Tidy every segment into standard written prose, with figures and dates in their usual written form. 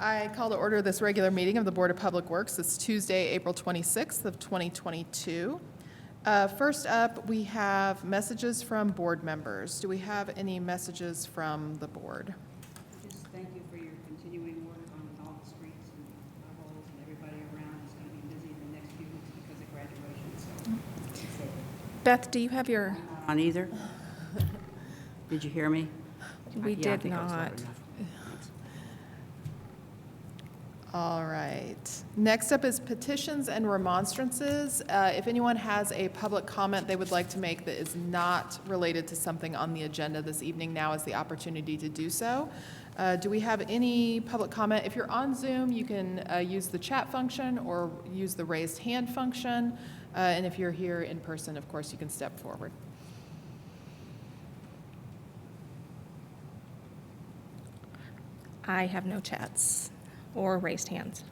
I call to order this regular meeting of the Board of Public Works. It's Tuesday, April 26th of 2022. First up, we have messages from board members. Do we have any messages from the board? Just thank you for your continuing work on all the streets and potholes, and everybody around is going to be busy the next few weeks because of graduation. So, Beth, do you have your? on either? Did you hear me? We Yeah, I did think I was loud not. enough. Thanks. All right. Next up is petitions and remonstrances. If anyone has a public comment they would like to make that is not related to something on the agenda this evening, now is the opportunity to do so. Do we have any public comment? If you're on Zoom, you can use the chat function or use the raised hand function. And if you're here in person, of course, you can step forward. I have no chats or raised hands.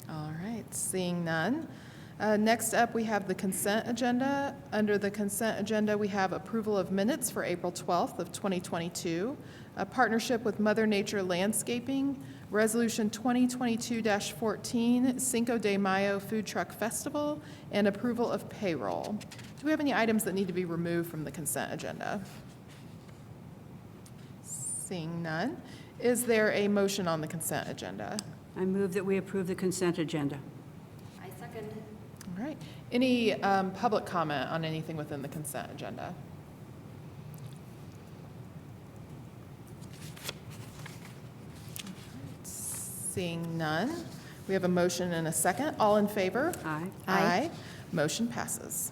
All right, seeing none. Next up, we have the consent agenda. Under the consent agenda, we have approval of minutes for April 12th of 2022, a partnership with Mother Nature Landscaping, Resolution 2022-14, Cinco de Mayo Food Truck Festival, and approval of payroll. Do we have any items that need to be removed from the consent agenda? Seeing none. Is there a motion on the consent agenda? I move that we approve the consent agenda. I second. All right. Any public comment on anything within the consent agenda? Seeing none, we have a motion and a second. All in favor? Aye. Aye. Motion passes.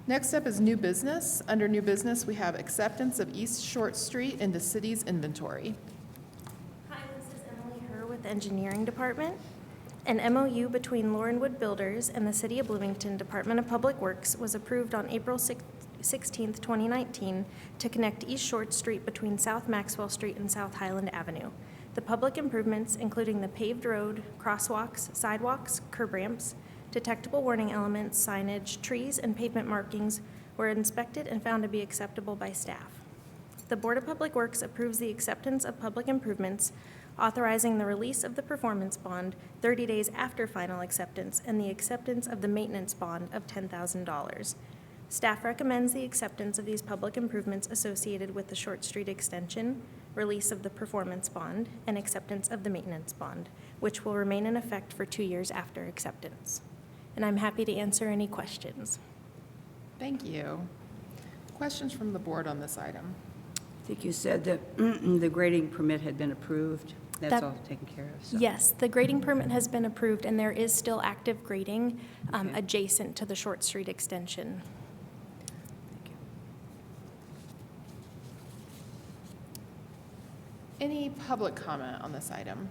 Next up is new business. Under new business, we have acceptance of East Short Street into city's inventory. Hi, this is Emily Herr with the Engineering Department. An MOU between Laurenwood Builders and the City of Bloomington Department of Public Works was approved on April 16, 2019 to connect East Short Street between South Maxwell Street and South Highland Avenue. The public improvements, including the paved road, crosswalks, sidewalks, curb ramps, detectable warning elements, signage, trees, and pavement markings, were inspected and found to be acceptable by staff. The Board of Public Works approves the acceptance of public improvements, authorizing the release of the performance bond 30 days after final acceptance and the acceptance of the maintenance bond of $10,000. Staff recommends the acceptance of these public improvements associated with the Short Street extension, release of the performance bond, and acceptance of the maintenance bond, which will remain in effect for 2 years after acceptance. And I'm happy to answer any questions. Thank you. Questions from the board on this item? I think you said that the grading permit had been approved. That's That- all taken care of. So. Yes, the grading permit has been approved, and there is still active grading Okay. adjacent to the Short Street extension. Thank you. Any public comment on this item?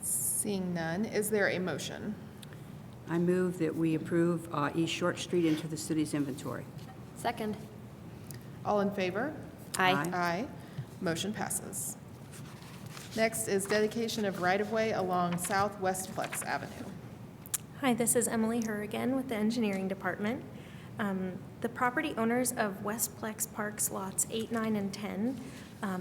Seeing none, is there a motion? I move that we approve East Short Street into the city's inventory. Second. All in favor? Aye. Aye. Motion passes. Next is dedication of right-of-way along South Westplex Avenue. Hi, this is Emily Herr again with the Engineering Department. The property owners of Westplex Parks lots 8, 9, and 10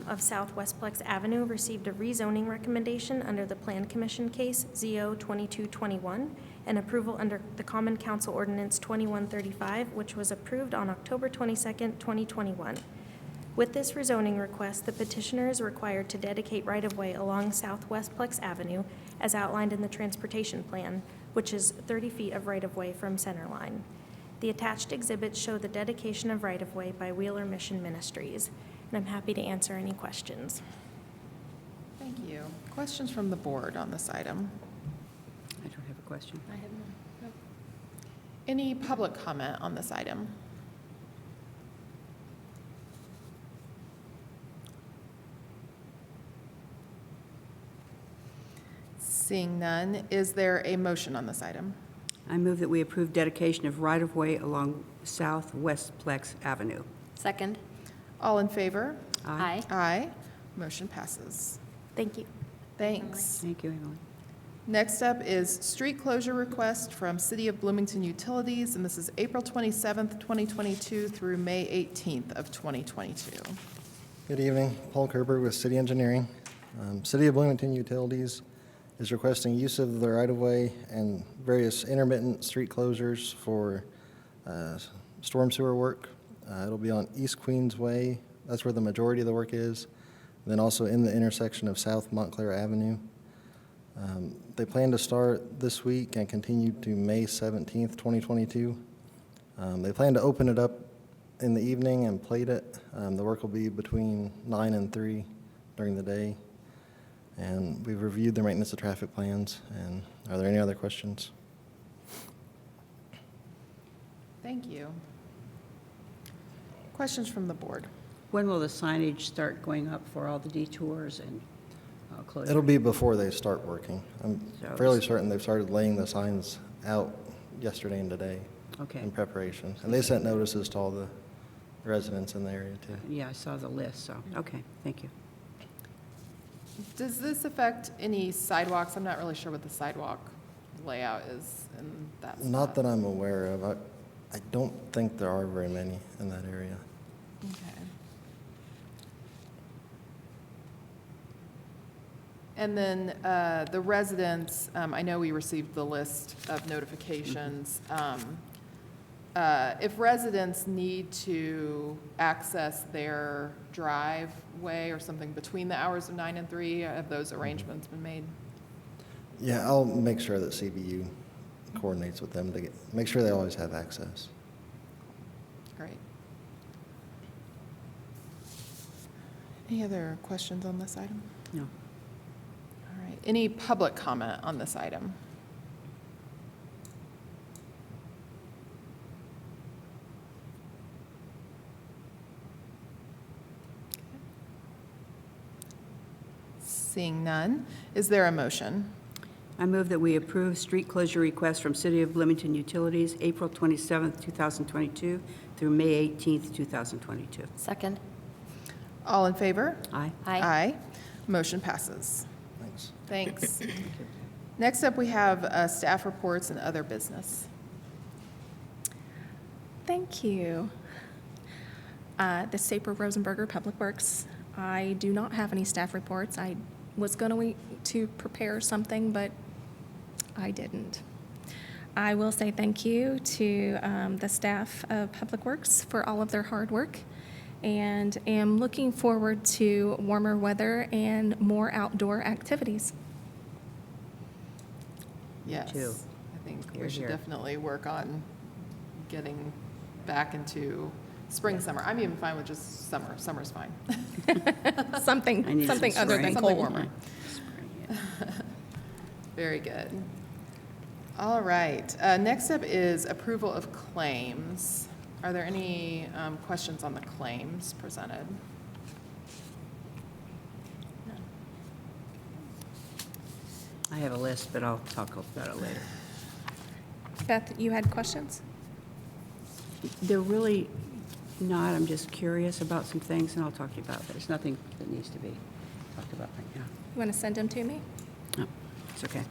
of South Westplex Avenue received a rezoning recommendation under the Plan Commission case ZO 2221 and approval under the Common Council Ordinance 2135, which was approved on October 22nd, 2021. With this rezoning request, the petitioner is required to dedicate right-of-way along South Westplex Avenue as outlined in the transportation plan, which is 30 feet of right-of-way from center line. The attached exhibits show the dedication of right-of-way by Wheeler Mission Ministries, and I'm happy to answer any questions. Thank you. Questions from the board on this item? I don't have a question. I have none. Nope. Any public comment on this item? Seeing none, is there a motion on this item? I move that we approve dedication of right-of-way along South Westplex Avenue. Second. All in favor? Aye. Aye. Motion passes. Thank you. Thanks. Thank you, Emily. Next up is street closure request from City of Bloomington Utilities, and this is April 27th, 2022 through May 18th of 2022. Good evening, Paul Kerber with City Engineering. City of Bloomington Utilities is requesting use of the right-of-way and various intermittent street closures for storm sewer work. It'll be on East Queens Way, that's where the majority of the work is, then also in the intersection of South Montclair Avenue. They plan to start this week and continue to May 17th, 2022. They plan to open it up in the evening and plate it. The work will be between 9 and 3 during the day. And we've reviewed the maintenance of traffic plans. And are there any other questions? Thank you. Questions from the board? When will the signage start going up for all the detours and closures? It'll be before they start working. I'm So fairly it's- certain they've started laying the signs out yesterday and today Okay. in preparation. And they sent notices to all the residents in the area too. Yeah, I saw the list, so, okay, thank you. Does this affect any sidewalks? I'm not really sure what the sidewalk layout is in that spot. Not that I'm aware of. I don't think there are very many in that area. Okay. And then the residents, I know we received the list of notifications. If residents need to access their driveway or something between the hours of 9 and 3, have those arrangements been made? Yeah, I'll make sure that CBU coordinates with them to make sure they always have access. Great. Any other questions on this item? No. All right. Any public comment on this item? Seeing none, is there a motion? I move that we approve street closure request from City of Bloomington Utilities, April 27th, 2022 through May 18th, 2022. Second. All in favor? Aye. Aye. Motion passes. Thanks. Thanks. Next up, we have staff reports and other business. Thank you. The Saper Rosenberger Public Works. I do not have any staff reports. I was going to prepare something, but I didn't. I will say thank you to the staff of Public Works for all of their hard work, and am looking forward to warmer weather and more outdoor activities. Yes. Too. I think we Here, should here. definitely work on getting back into spring, summer. I'm even fine with just summer. Summer's fine. I Something need some other than spring. Something cold. warmer. Spring, yeah. Very good. All right. Next up is approval of claims. Are there any questions on the claims presented? I have a list, but I'll talk about it later. Beth, you had questions? They're really not, I'm just curious about some things, and I'll talk to you about it. There's nothing that needs to be talked about right now. You want to send them to me? No, it's okay.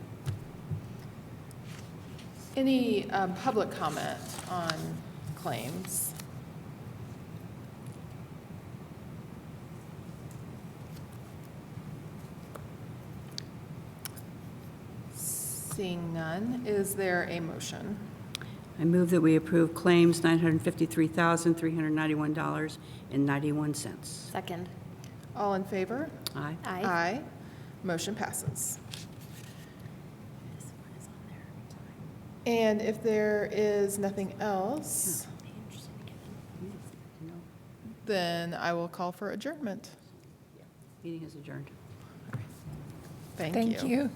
Any public comment on claims? Seeing none, is there a motion? I move that we approve claims $953,391.91. Second. All in favor? Aye. Aye. Motion passes. And if there is nothing else, then I will call for adjournment. Meeting is adjourned. Thank Thank you.